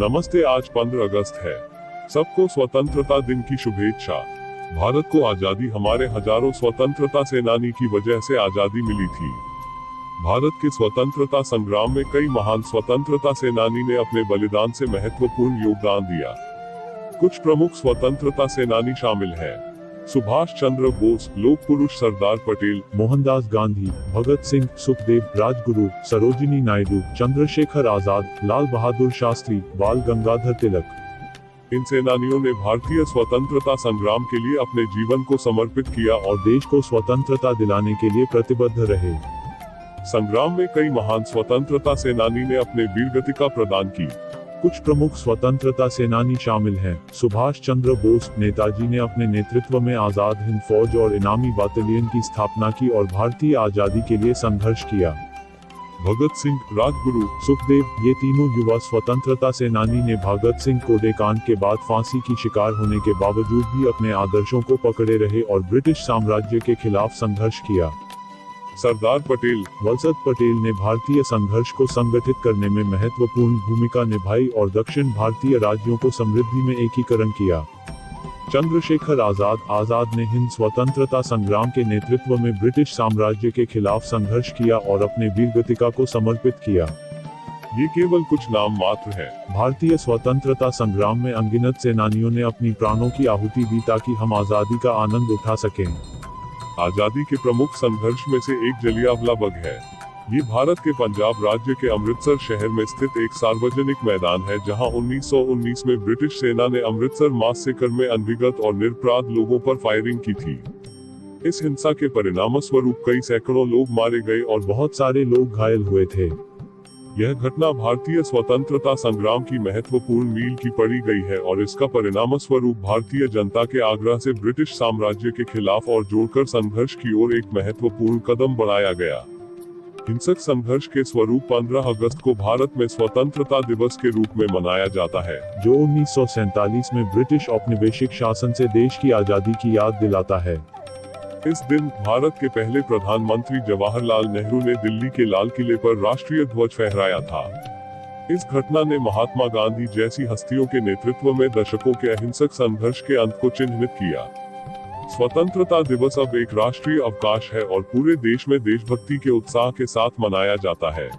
नमस्ते। आज 15 अगस्त है। सबको स्वतंत्रता दिन की शुभेच्छा। भारत को आजादी हमारे हजारों स्वतंत्रता सेनानी की वजह से आजादी मिली थी। भारत के स्वतंत्रता संग्राम में कई महान स्वतंत्रता सेनानी ने अपने बलिदान से महत्वपूर्ण योगदान दिया। कुछ प्रमुख स्वतंत्रता सेनानी शामिल हैं: सुभाष चंद्र बोस, लोक पुरुष सरदार पटेल, मोहनदास गांधी, भगत सिंह, सुखदेव, राजगुरु, सरोजिनी नायडू, चंद्रशेखर आजाद, लाल बहादुर शास्त्री, बाल गंगाधर तिलक। इन सेनानियों ने भारतीय स्वतंत्रता संग्राम के लिए अपने जीवन को समर्पित किया और देश को स्वतंत्रता दिलाने के लिए प्रतिबद्ध रहे। संग्राम में कई महान स्वतंत्रता सेनानी ने अपने वीरगतिका प्रदान की। कुछ प्रमुख स्वतंत्रता सेनानी शामिल हैं: सुभाष चंद्र बोस, नेताजी ने अपने नेतृत्व में आजाद हिंद फौज और इनामी बाटालियन की स्थापना की और भारतीय आजादी के लिए संघर्ष किया। भगत सिंह, राजगुरु, सुखदेव, ये तीनों युवा स्वतंत्रता सेनानी ने भगत सिंह कोडेकांड के बाद फांसी की शिकार होने के बावजूद भी अपने आदर्शों को पकड़े रहे और ब्रिटिश साम्राज्य के खिलाफ संघर्ष किया। सरदार पटेल, वलसद पटेल ने भारतीय संघर्ष को संगठित करने में महत्वपूर्ण भूमिका निभाई और दक्षिण भारतीय राज्यों को समृद्धि में एकीकरण किया। चंद्रशेखर आजाद ने हिंद स्वतंत्रता संग्राम के नेतृत्व में ब्रिटिश साम्राज्य के खिलाफ संघर्ष किया और अपने वीरगतिका को समर्पित किया। ये केवल कुछ नाम मात्र हैं। भारतीय स्वतंत्रता संग्राम में अनगिनत सेनानियों ने अपनी प्राणों की आहुति दी ताकि हम आजादी का आनंद उठा सकें। आजादी के प्रमुख संघर्ष में से एक जलियांवाला बाग है। ये भारत के पंजाब राज्य के अमृतसर शहर में स्थित एक सार्वजनिक मैदान है, जहां 1919 में ब्रिटिश सेना ने अमृतसर मासैकर में अनभिगत और निरपराध लोगों पर फायरिंग की थी। इस हिंसा के परिणामस्वरूप कई सैकड़ों लोग मारे गए और बहुत सारे लोग घायल हुए थे। यह घटना भारतीय स्वतंत्रता संग्राम की महत्वपूर्ण मील की पड़ी गई है और इसका परिणामस्वरूप भारतीय जनता के आग्रह से ब्रिटिश साम्राज्य के खिलाफ और जोड़कर संघर्ष की ओर एक महत्वपूर्ण कदम बढ़ाया गया। हिंसक संघर्ष के स्वरूप 15 अगस्त को भारत में स्वतंत्रता दिवस के रूप में मनाया जाता है, जो 1947 में ब्रिटिश औपनिवेशिक शासन से देश की आजादी की याद दिलाता है। इस दिन भारत के पहले प्रधानमंत्री जवाहरलाल नेहरू ने दिल्ली के लाल किले पर राष्ट्रीय ध्वज फहराया था। इस घटना ने महात्मा गांधी जैसी हस्तियों के नेतृत्व में दशकों के अहिंसक संघर्ष के अंत को चिन्हित किया। स्वतंत्रता दिवस अब एक राष्ट्रीय अवकाश है और पूरे देश में देशभक्ति के उत्साह के साथ मनाया जाता है।